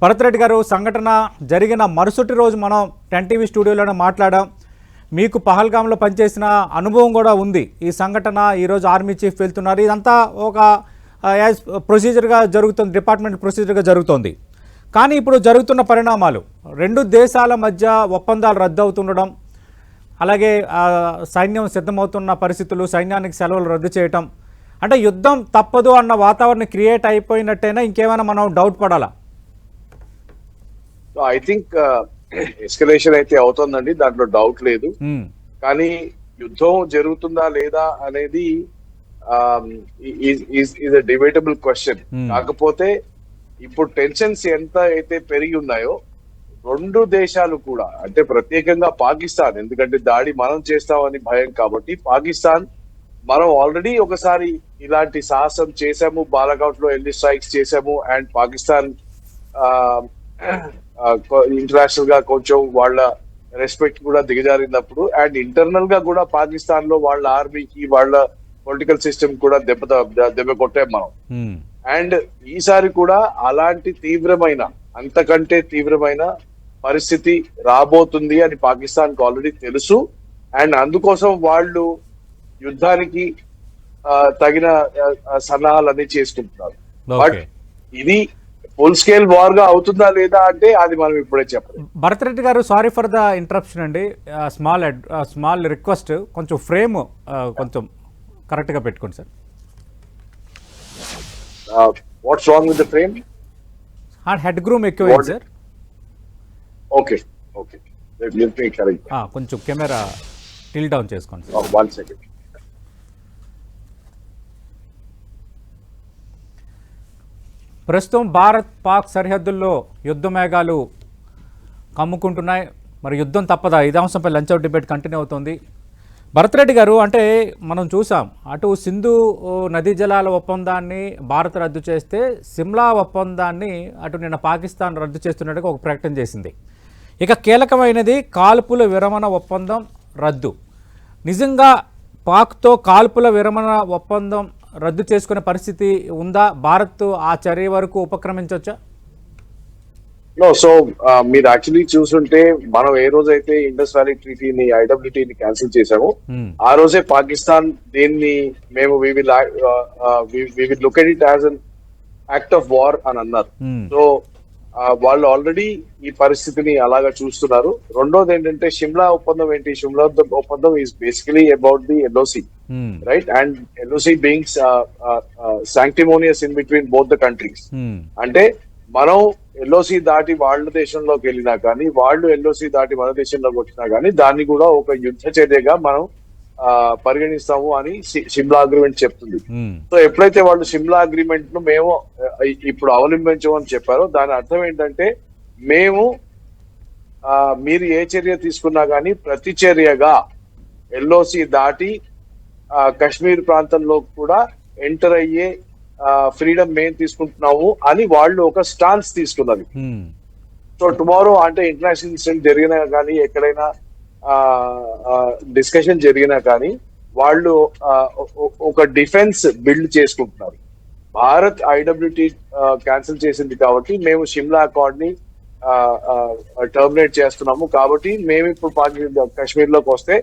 భరత్ రెడ్డి గారు, సంఘటన జరిగిన మరుసటి రోజు మనం 10 టీవీ స్టూడియోలోనే మాట్లాడాం. మీకు పహల్గామ్లో పనిచేసిన అనుభవం కూడా ఉంది. ఈ సంఘటన ఈరోజు ఆర్మీ చీఫ్ వెళ్తున్నారు, ఇదంతా ఒక యాజ్ ప్రొసీజర్గా జరుగుతుంది, డిపార్ట్మెంట్ ప్రొసీజర్గా జరుగుతోంది. కానీ ఇప్పుడు జరుగుతున్న పరిణామాలు, రెండు దేశాల మధ్య ఒప్పందాలు రద్దు అవుతుండడం, అలాగే సైన్యం సిద్ధమవుతున్న పరిస్థితులు, సైన్యానికి సెలవులు రద్దు చేయటం, అంటే యుద్ధం తప్పదు అన్న వాతావరణం క్రియేట్ అయిపోయినట్టేనా, ఇంకేమైనా మనం doubt Padala? I think escalation అయితే అవుతుందండి, దాంట్లో డౌట్ లేదు. కానీ యుద్ధం జరుగుతుందా లేదా అనేది ఈజ్ అ డిబేటబుల్ క్వశ్చన్. కాకపోతే ఇప్పుడు టెన్షన్స్ ఎంత అయితే పెరిగి ఉన్నాయో, రెండు దేశాలు కూడా, అంటే ప్రత్యేకంగా పాకిస్తాన్, ఎందుకంటే దాడి మనం చేస్తామని భయం కాబట్టి పాకిస్తాన్, మనం ఆల్రెడీ ఒకసారి ఇలాంటి సాహసం చేశాము, బాలాకోట్ లో ఎల్లి స్ట్రైక్స్ చేశాము. అండ్ పాకిస్తాన్ ఇంటర్నేషనల్ గా కొంచెం వాళ్ళ రెస్పెక్ట్ కూడా దిగజారినప్పుడు, అండ్ ఇంటర్నల్ గా కూడా పాకిస్తాన్ లో వాళ్ళ ఆర్మీకి, వాళ్ళ పొలిటికల్ సిస్టమ్ కూడా దెబ్బ కొట్టాం మనం. అండ్ ఈసారి కూడా అలాంటి తీవ్రమైన, అంతకంటే తీవ్రమైన పరిస్థితి రాబోతుంది అని పాకిస్తాన్ కు ఆల్రెడీ తెలుసు. అండ్ అందుకోసం వాళ్ళు యుద్ధానికి తగిన సన్నాహాలన్నీ చేసుకుంటున్నారు. బట్ ఇది ఫుల్ స్కేల్ వార్ గా అవుతుందా లేదా అంటే అది మనం ఇప్పుడే చెప్పాలి. భరత్ రెడ్డి గారు, సారీ ఫర్ ద ఇంటరప్షన్ అండి, స్మాల్ రిక్వెస్ట్, కొంచెం ఫ్రేమ్ కొంచెం కరెక్ట్ గా పెట్టుకోండి sir. What's wrong with the frame? Head groom ఎక్కువ సార్. ఓకే ఓకే, కొంచెం కెమెరా టిల్ డౌన్ చేసుకోండి. 1 సెకండ్. ప్రస్తుతం భారత్ పాక్ సరిహద్దుల్లో యుద్ధ మేఘాలు కమ్ముకుంటున్నాయి. మరి యుద్ధం తప్పదా? ఇదే అంశంపై లంచ్ అవుట్ డిబేట్ కంటిన్యూ అవుతుంది. భరత్ రెడ్డి గారు, అంటే మనం చూసాం, అటు సింధు నదీ జలాల ఒప్పందాన్ని భారత్ రద్దు చేస్తే, సిమ్లా ఒప్పందాన్ని అటు నిన్న పాకిస్తాన్ రద్దు చేస్తున్నట్టుగా ఒక ప్రకటన చేసింది. ఇక కీలకమైనది కాల్పుల విరమణ ఒప్పందం రద్దు. నిజంగా పాక్తో కాల్పుల విరమణ ఒప్పందం రద్దు చేసుకునే పరిస్థితి ఉందా? భారత్ ఆ చర్య వరకు ఉపక్రమించవచ్చా? సో మీరు యాక్చువల్లీ చూస్తుంటే, మనం ఏ రోజైతే ఇండస్ వ్యాలీ ట్రీటీని, ఐడబ్ల్యూటీని క్యాన్సిల్ చేసామో, ఆ రోజే పాకిస్తాన్ దీన్ని మేము we will look at it as an act of war అని అన్నారు. సో వాళ్ళు ఆల్రెడీ ఈ పరిస్థితిని అలాగా చూస్తున్నారు. రెండోది ఏంటంటే, షిమ్లా ఒప్పందం ఏంటి? షిమ్లా ఒప్పందం is basically about the LOC, right? And LOC beings sanctimonious in between both the countries. అంటే మనం ఎల్ఓసి దాటి వాళ్ళ దేశంలోకి వెళ్ళినా కానీ, వాళ్ళు ఎల్ఓసి దాటి మన దేశంలోకి వచ్చినా కానీ, దాన్ని కూడా ఒక యుద్ధ చర్యగా మనం పరిగణిస్తాము అని షిమ్లా అగ్రిమెంట్ చెప్తుంది. సో ఎప్పుడైతే వాళ్ళు షిమ్లా అగ్రిమెంట్ ను మేము ఇప్పుడు అవలంబించమని చెప్పారో, దాని అర్థం ఏంటంటే, మేము మీరు ఏ చర్య తీసుకున్నా కానీ ప్రతి చర్యగా ఎల్ఓసి దాటి కశ్మీర్ ప్రాంతంలో కూడా ఎంటర్ అయ్యే ఫ్రీడమ్ మేము తీసుకుంటున్నాము అని వాళ్ళు ఒక స్టాన్స్ తీసుకున్నది. సో టుమారో, అంటే ఇంటర్నేషనల్ ఇన్సిడెంట్ జరిగినా కానీ, ఎక్కడైనా డిస్కషన్ జరిగినా కానీ, వాళ్ళు ఒక డిఫెన్స్ బిల్డ్ చేసుకుంటున్నారు. భారత్ ఐడబ్ల్యూటీ క్యాన్సిల్ చేసింది కాబట్టి మేము షిమ్లా అకార్డ్ ని టర్మినేట్ చేస్తున్నాము. కాబట్టి మేము ఇప్పుడు కశ్మీర్ లోకి వస్తే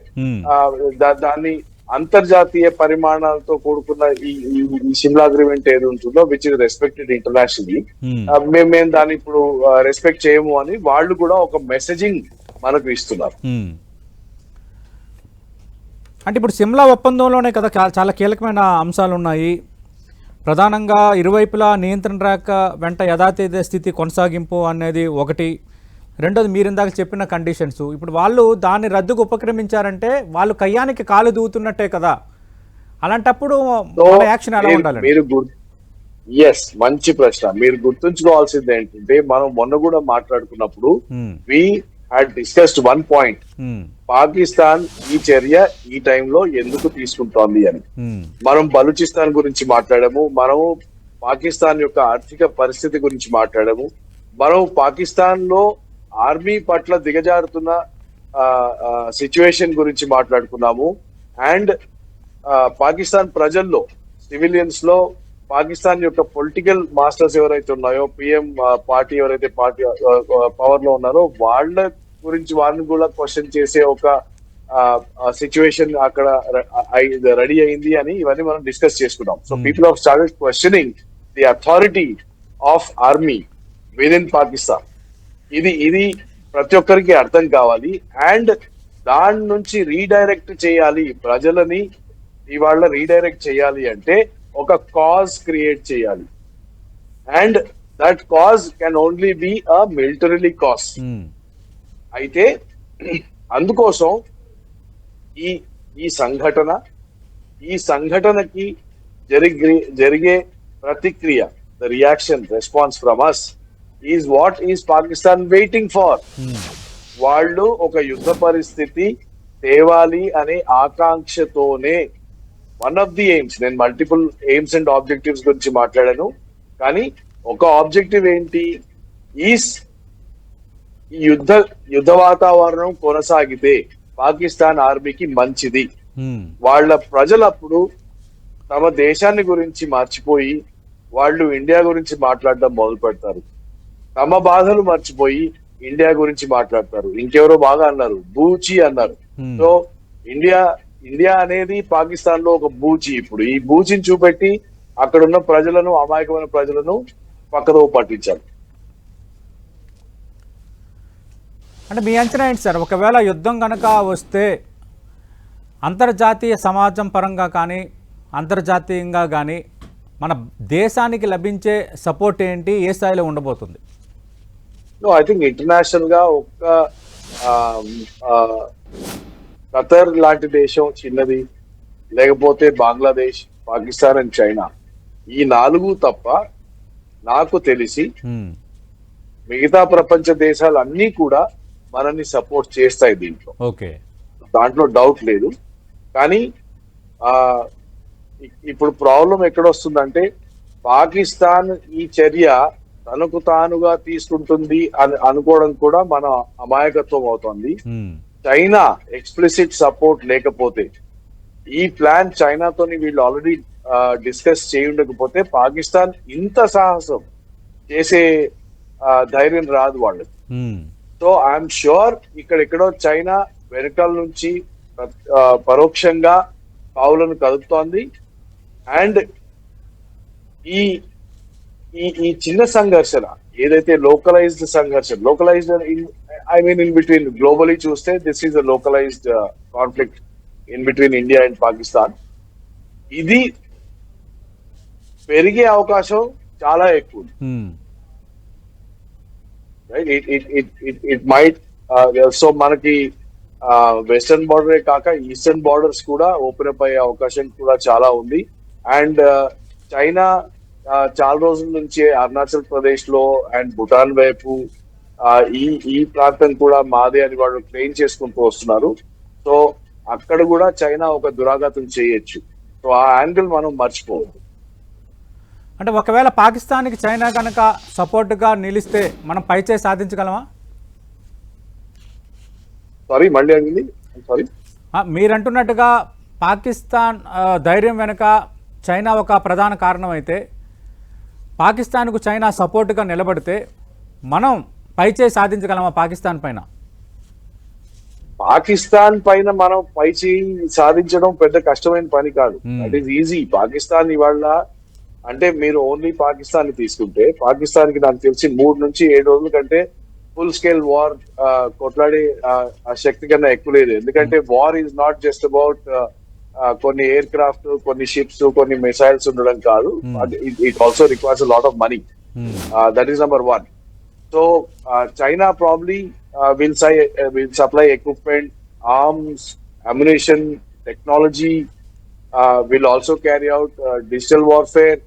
దాన్ని అంతర్జాతీయ పరిమాణాలతో కూడుకున్న ఈ షిమ్లా అగ్రిమెంట్ ఏది ఉంటుందో, విచ్ ఇస్ రెస్పెక్టెడ్ ఇంటర్నేషనల్లీ, మేము దాన్ని ఇప్పుడు రెస్పెక్ట్ చేయము అని వాళ్ళు కూడా ఒక మెసేజింగ్ మనకు ఇస్తున్నారు. అంటే ఇప్పుడు సిమ్లా ఒప్పందంలోనే కదా చాలా కీలకమైన అంశాలు ఉన్నాయి. ప్రధానంగా ఇరువైపులా నియంత్రణ రేఖ వెంట యథాతథ స్థితి కొనసాగింపు అనేది ఒకటి. రెండోది మీరు ఇందాక చెప్పిన కండిషన్స్. ఇప్పుడు వాళ్ళు దాన్ని రద్దుకు ఉపక్రమించారంటే వాళ్ళు కయ్యానికి కాలు దూవుతున్నట్టే కదా. అలాంటప్పుడు యాక్షన్ ఎలా ఉండాలి? ఎస్, మంచి ప్రశ్న. మీరు గుర్తుంచుకోవాల్సింది ఏంటంటే, మనం మొన్న కూడా మాట్లాడుకున్నప్పుడు we had discussed one point. Pakistan ఈ చర్య ఈ టైంలో ఎందుకు తీసుకుంటోంది అని. మనం బలూచిస్తాన్ గురించి మాట్లాడాము, మనము పాకిస్తాన్ యొక్క ఆర్థిక పరిస్థితి గురించి మాట్లాడాము, మనం పాకిస్తాన్ లో ఆర్మీ పట్ల దిగజారుతున్న సిచ్యువేషన్ గురించి మాట్లాడుకున్నాము. అండ్ పాకిస్తాన్ ప్రజల్లో, సివిలియన్స్ లో పాకిస్తాన్ యొక్క పొలిటికల్ మాస్టర్స్ ఎవరైతే ఉన్నాయో, పిఎం పార్టీ ఎవరైతే పవర్ లో ఉన్నారో వాళ్ళ గురించి వాళ్ళని కూడా క్వశ్చన్ చేసే ఒక సిచ్యువేషన్ అక్కడ రెడీ అయింది అని ఇవన్నీ మనం డిస్కస్ చేసుకున్నాం. So people have started questioning the authority of army with in Pakistan. ఇది ప్రతి ఒక్కరికి అర్థం కావాలి. అండ్ దాని నుంచి రీడైరెక్ట్ చేయాలి ప్రజలని. ఇవాళ రీడైరెక్ట్ చేయాలి అంటే ఒక కాజ్ క్రియేట్ చేయాలి. And that cause can only be a military cause. అయితే అందుకోసం ఈ సంఘటనకి జరిగే ప్రతిక్రియ, the reaction, response from us is what is Pakistan waiting for. వాళ్ళు ఒక యుద్ధ పరిస్థితి తేవాలి అనే ఆకాంక్షతోనే వన్ ఆఫ్ ది ఎయిమ్స్, నేను మల్టిపుల్ ఎయిమ్స్ అండ్ ఆబ్జెక్టివ్స్ గురించి మాట్లాడాను, కానీ ఒక ఆబ్జెక్టివ్ ఏంటి, ఈ యుద్ధ వాతావరణం కొనసాగితే పాకిస్తాన్ ఆర్మీకి మంచిది. వాళ్ళ ప్రజలప్పుడు తమ దేశాన్ని గురించి మర్చిపోయి వాళ్ళు ఇండియా గురించి మాట్లాడడం మొదలు పెడతారు. తమ బాధలు మర్చిపోయి ఇండియా గురించి మాట్లాడతారు. ఇంకెవరో బాగా అన్నారు, బూచి అన్నారు. సో ఇండియా అనేది పాకిస్తాన్ లో ఒక బూచి. ఇప్పుడు ఈ బూచిని చూపెట్టి అక్కడ ఉన్న ప్రజలను, అమాయకమైన ప్రజలను పక్కదో పట్టించాలి. అంటే మీ అంచనా ఏంటి సార్, ఒకవేళ యుద్ధం కనుక వస్తే అంతర్జాతీయ సమాజం పరంగా కానీ అంతర్జాతీయంగా కానీ మన దేశానికి లభించే సపోర్ట్ ఏంటి, ఏ స్థాయిలో ఉండబోతుంది? ఐ థింక్ ఇంటర్నేషనల్ గా ఒక్క ఖతర్ లాంటి దేశం చిన్నది, లేకపోతే బంగ్లాదేశ్, పాకిస్తాన్ అండ్ చైనా, ఈ 4 తప్ప నాకు తెలిసి మిగతా ప్రపంచ దేశాలు అన్నీ కూడా మనల్ని సపోర్ట్ చేస్తాయి దీంట్లో. ఓకే, దాంట్లో డౌట్ లేదు. కానీ ఇప్పుడు ప్రాబ్లం ఎక్కడొస్తుందంటే పాకిస్తాన్ ఈ చర్య తనకు తానుగా తీసుకుంటుంది అని అనుకోవడం కూడా మన అమాయకత్వం అవుతుంది. చైనా ఎక్స్ప్లిసిట్ సపోర్ట్ లేకపోతే, ఈ ప్లాన్ చైనాతోని వీళ్ళు ఆల్రెడీ డిస్కస్ చేయకపోతే పాకిస్తాన్ ఇంత సాహసం చేసే ధైర్యం రాదు వాళ్ళకి. సో ఐఎమ్ ష్యూర్ ఇక్కడెక్కడో చైనా వెనకాల నుంచి పరోక్షంగా పావులను కదుపుతోంది. అండ్ ఈ చిన్న సంఘర్షణ ఏదైతే localised I mean in between, globally చూస్తే this is a localised conflict in between India and Pakistan. ఇది పెరిగే అవకాశం చాలా ఎక్కువ. ఇట్ మైట్ సో మనకి వెస్టర్న్ బార్డరే కాక ఈస్టర్న్ బార్డర్స్ కూడా ఓపెన్ అప్ అయ్యే అవకాశం కూడా చాలా ఉంది. అండ్ చైనా చాలా రోజుల నుంచి అరుణాచల్ ప్రదేశ్ లో అండ్ భూటాన్ వైపు ఈ ప్రాంతం కూడా మాదే అని వాళ్ళు క్లెయిమ్ చేసుకుంటూ వస్తున్నారు. సో అక్కడ కూడా చైనా ఒక దురాఘాతం చేయొచ్చు. సో ఆ యాంగిల్ మనం మర్చిపోవద్దు. అంటే ఒకవేళ పాకిస్తాన్కి చైనా కనుక సపోర్ట్గా నిలిస్తే మనం పైచే సాధించగలమా? సారీ, మళ్ళీ అడిగింది. సారీ, మీరంటున్నట్టుగా పాకిస్తాన్ ధైర్యం వెనుక చైనా ఒక ప్రధాన కారణం అయితే, పాకిస్తాన్కు చైనా సపోర్ట్గా నిలబడితే మనం పైచే సాధించగలమా పాకిస్తాన్ పైన? పాకిస్తాన్ పైన మనం పైచేయి సాధించడం పెద్ద కష్టమైన పని కాదు. That is easy. పాకిస్తాన్ ఇవాళ అంటే మీరు ఓన్లీ పాకిస్తాన్ ని తీసుకుంటే, పాకిస్తాన్ కి నాకు తెలిసి 3 నుంచి 7 రోజుల కంటే ఫుల్ స్కేల్ వార్ కొట్లాడే శక్తి కన్నా ఎక్కువ లేదు. ఎందుకంటే war is not just about కొన్ని ఎయిర్ క్రాఫ్ట్, కొన్ని షిప్స్, కొన్ని మిసైల్స్ ఉండడం కాదు. It also requires lot of money. That is number 1. So China probably will supply equipment, arms, ammunition, technology, will also carry out digital warfare,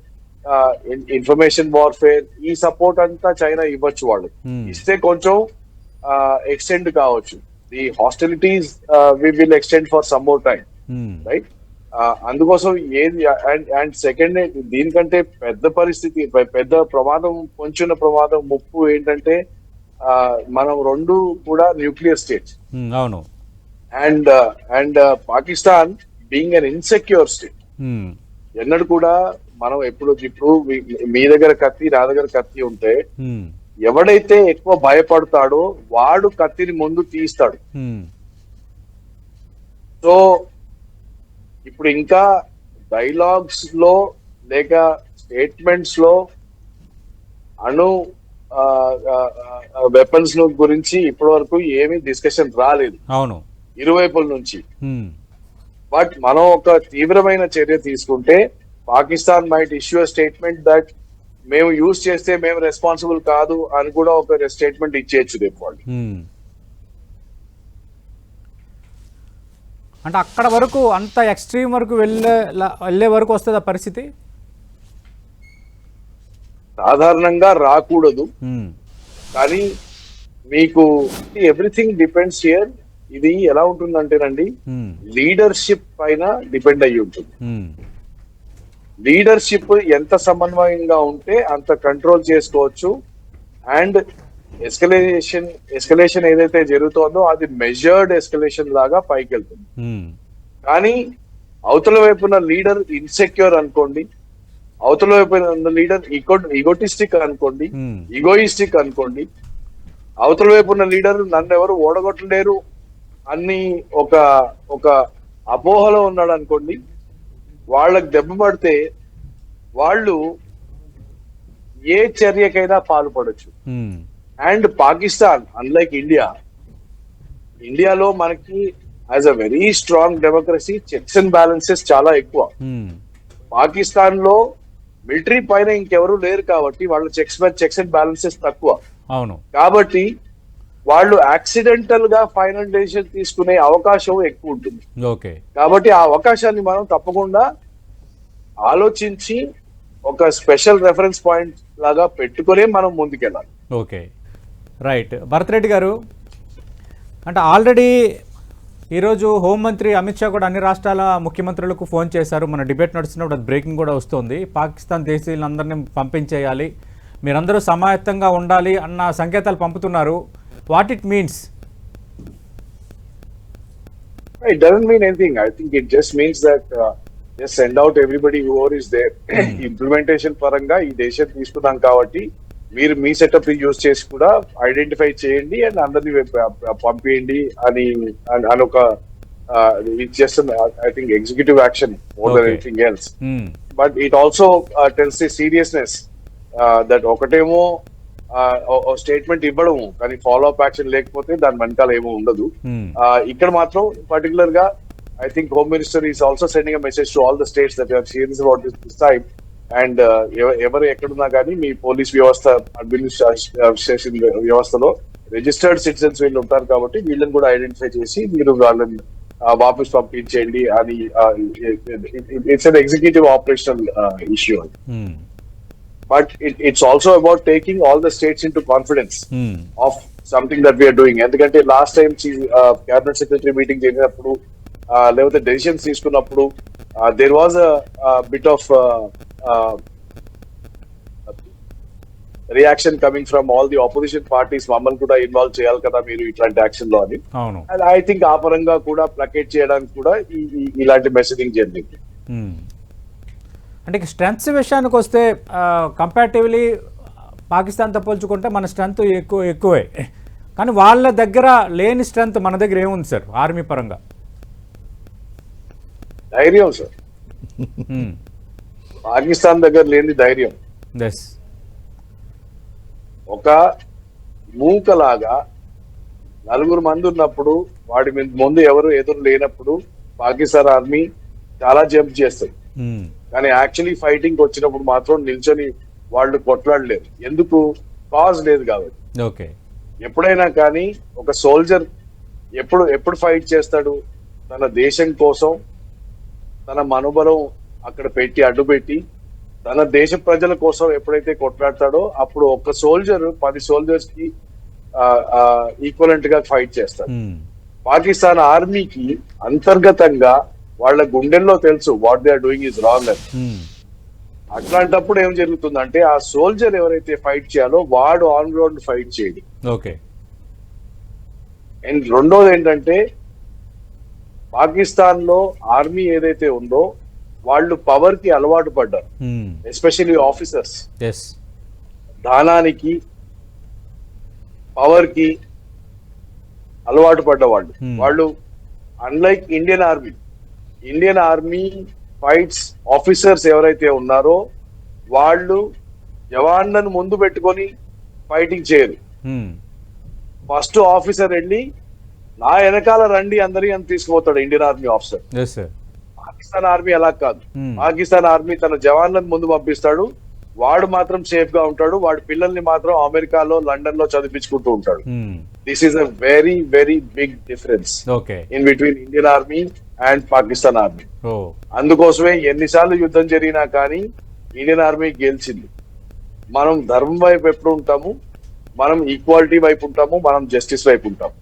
information warfare. ఈ support అంతా China ఇవ్వచ్చు. వాళ్ళు ఇస్తే కొంచెం ఎక్స్టెండ్ కావచ్చు. The hostilities we will extend for some more time, right? అందుకోసం ఏది and second, దీనికంటే పెద్ద పరిస్థితి, పెద్ద ప్రమాదం, పొంచున్న ప్రమాదం, ముప్పు ఏంటంటే మనం 2 కూడా న్యూక్లియర్ స్టేట్స్. అవును. And Pakistan being an insecure state, ఎన్నడూ కూడా మనం ఇప్పుడు మీ దగ్గర కత్తి, నా దగ్గర కత్తి ఉంటే ఉమ్, ఎవడైతే ఎక్కువ భయపడతాడో వాడు కత్తిని ముందు తీస్తాడు. ఉమ్, సో ఇప్పుడు ఇంకా డైలాగ్స్ లో లేక స్టేట్మెంట్స్ లో అణు వెపన్స్ గురించి ఇప్పటి వరకు ఏమీ డిస్కషన్ రాలేదు అవును. ఇరువైపుల నుంచి. ఉమ్, బట్ మనం ఒక తీవ్రమైన చర్య తీసుకుంటే Pakistan might issue statement that మేము యూజ్ చేస్తే మేము రెస్పాన్సిబుల్ కాదు అని కూడా ఒక స్టేట్మెంట్ ఇచ్చేయచ్చు రేపు వాళ్ళు. ఉమ్. అంటే అక్కడ వరకు అంత ఎక్స్ట్రీమ్ వరకు వెళ్ళే వరకు వస్తుంది ఆ పరిస్థితి. సాధారణంగా రాకూడదు, ఉమ్, కానీ మీకు ఎవ్రీథింగ్ డిపెండ్స్ హియర్. ఇది ఎలా ఉంటుందంటేనండి, ఉమ్, లీడర్షిప్ పైన డిపెండ్ అయ్యి ఉంటుంది. ఉమ్, లీడర్షిప్ ఎంత సమన్వయంగా ఉంటే అంత కంట్రోల్ చేసుకోవచ్చు. అండ్ ఎస్కలేషన్ ఏదైతే జరుగుతోందో అది మెజర్డ్ ఎస్కలేషన్ లాగా పైకి వెళ్తుంది. ఉమ్, కానీ అవతల వైపున లీడర్ ఇన్సెక్యూర్ అనుకోండి, అవతల వైపున లీడర్ ఈగోటిస్టిక్ అనుకోండి, ఉమ్, ఈగోయిస్టిక్ అనుకోండి, అవతల వైపున్న లీడర్ నన్ను ఎవరు ఓడగొట్టలేరు అని ఒక ఒక అపోహలో ఉన్నాడు అనుకోండి, వాళ్ళకి దెబ్బ పడితే వాళ్ళు ఏ చర్యకైనా పాల్పడచ్చు. ఉమ్, అండ్ పాకిస్తాన్ అన్లైక్ ఇండియాలో మనకి as a very strong democracy checks and balances చాలా ఎక్కువ. ఉమ్, పాకిస్తాన్ లో మిలిటరీ పైన ఇంకెవరు లేరు కాబట్టి వాళ్ళ చెక్స్ అండ్ బ్యాలెన్సెస్ తక్కువ. అవును. కాబట్టి వాళ్ళు యాక్సిడెంటల్ గా ఫైనల్ డెసిషన్ తీసుకునే అవకాశం ఎక్కువ ఉంటుంది. ఓకే. కాబట్టి ఆ అవకాశాన్ని మనం తప్పకుండా ఆలోచించి ఒక స్పెషల్ రెఫరెన్స్ పాయింట్ లాగా పెట్టుకునే మనం ముందుకెళ్ళాలి. Okay, right. భరత్ రెడ్డి గారు, అంటే ఆల్రెడీ ఈరోజు హోంమంత్రి అమిత్ షా కూడా అన్ని రాష్ట్రాల ముఖ్యమంత్రులకు ఫోన్ చేశారు. మన డిబేట్ నడుస్తున్నప్పుడు అది బ్రేకింగ్ కూడా వస్తుంది. పాకిస్తాన్ దేశీయులందరినీ పంపించేయాలి, మీరందరూ సమాయత్తంగా ఉండాలి అన్న సంకేతాలు పంపుతున్నారు. What it means? It doesn't mean anything. I think it just means that just send out everybody whoever is there. Implementation పరంగా ఈ దేశం తీసుకున్నాం కాబట్టి మీరు మీ సెటప్ యూజ్ చేసి కూడా ఐడెంటిఫై చేయండి అండ్ అందరినీ పంపించండి అని ఒక it's just I think executive action more than anything else. But it also tells the seriousness that ఒకటేమో స్టేట్మెంట్ ఇవ్వడము కానీ ఫాలో అప్ యాక్షన్ లేకపోతే దాని వెనకాల ఏమో ఉండదు. ఇక్కడ మాత్రం పర్టికులర్ గా I think home minister is also sending a message to all the states that are serious about this time. And ఎవరు ఎక్కడున్నా కానీ మీ పోలీస్ వ్యవస్థ, అడ్మినిస్ట్రేషన్ వ్యవస్థలో రిజిస్టర్డ్ సిటిజన్స్ వీళ్ళు ఉంటారు కాబట్టి వీళ్ళని కూడా ఐడెంటిఫై చేసి మీరు వాళ్ళని వాపస్ పంపించేయండి అని. It's an executive operational issue. But it's also about taking all the states into confidence of something that we are doing. ఎందుకంటే last time cabinet secretary meeting జరిగినప్పుడు లేకపోతే డెసిషన్స్ తీసుకున్నప్పుడు there was bit of reaction coming from all the opposition parties. మమ్మల్ని కూడా involve చేయాలి కదా మీరు ఇట్లాంటి యాక్షన్ లో అని. అండ్ ఐ థింక్ ఆ పరంగా కూడా ప్లకేట్ చేయడానికి కూడా ఇలాంటి మెసేజింగ్ జరిగింది. అంటే స్ట్రెంగ్స్ విషయానికి వస్తే కంపారిటివ్లీ పాకిస్తాన్తో పోల్చుకుంటే మన స్ట్రెంగ్త్ ఎక్కువే, కానీ వాళ్ళ దగ్గర లేని స్ట్రెంగ్త్ మన దగ్గర ఏముంది సార్ ఆర్మీ పరంగా? ధైర్యం సార్. పాకిస్తాన్ దగ్గర లేని ధైర్యం. ఒక మూకలాగా నలుగురు మంది ఉన్నప్పుడు వాడి ముందు ఎవరు ఎదురు లేనప్పుడు పాకిస్తాన్ ఆర్మీ చాలా జంప్ చేస్తుంది. కానీ యాక్చువల్లీ ఫైటింగ్ వచ్చినప్పుడు మాత్రం నిల్చొని వాళ్ళు కొట్లాడలేరు. ఎందుకు? కాజ్ లేదు కాబట్టి. ఓకే. ఎప్పుడైనా కానీ ఒక సోల్జర్ ఎప్పుడు ఫైట్ చేస్తాడు? తన దేశం కోసం తన మనోబలం అక్కడ అడ్డుపెట్టి తన దేశ ప్రజల కోసం ఎప్పుడైతే కొట్లాడతాడో అప్పుడు ఒక సోల్జర్ 10 సోల్జర్స్ కి ఈక్వలెంట్ గా ఫైట్ చేస్తాడు. పాకిస్తాన్ ఆర్మీకి అంతర్గతంగా వాళ్ళ గుండెల్లో తెలుసు what they are doing is wrong అని. అట్లాంటప్పుడు ఏం జరుగుతుందంటే ఆ సోల్జర్ ఎవరైతే ఫైట్ చేయాలో వాడు ఆన్ గ్రౌండ్ ఫైట్ చేయడు. ఓకే. అండ్ రెండోది ఏంటంటే పాకిస్తాన్ లో ఆర్మీ ఏదైతే ఉందో వాళ్ళు పవర్ కి అలవాటు పడ్డారు, ఎస్పెషల్లీ ఆఫీసర్స్. ఎస్. దానానికి పవర్ కి అలవాటు పడ్డ వాళ్ళు unlike Indian army fights officers ఎవరైతే ఉన్నారో వాళ్ళు జవాన్లను ముందు పెట్టుకొని ఫైటింగ్ చేయరు. ఫస్ట్ ఆఫీసర్ వెళ్ళి నా వెనకాల రండి అందరి అని తీసుకుపోతాడు Indian army officer. Pakistan army అలా కాదు. పాకిస్తాన్ ఆర్మీ తన జవాన్లను ముందు పంపిస్తాడు, వాడు మాత్రం సేఫ్ గా ఉంటాడు, వాడి పిల్లల్ని మాత్రం అమెరికాలో లండన్ లో చదివించుకుంటూ ఉంటాడు. This is a very very big difference in between Indian army and Pakistan army. అందుకోసమే ఎన్నిసార్లు యుద్ధం జరిగినా కానీ ఇండియన్ ఆర్మీ గెలిచింది. మనం ధర్మం వైపు ఎప్పుడు ఉంటాము, మనం ఈక్వాలిటీ వైపు ఉంటాము, మనం జస్టిస్ వైపు ఉంటాము.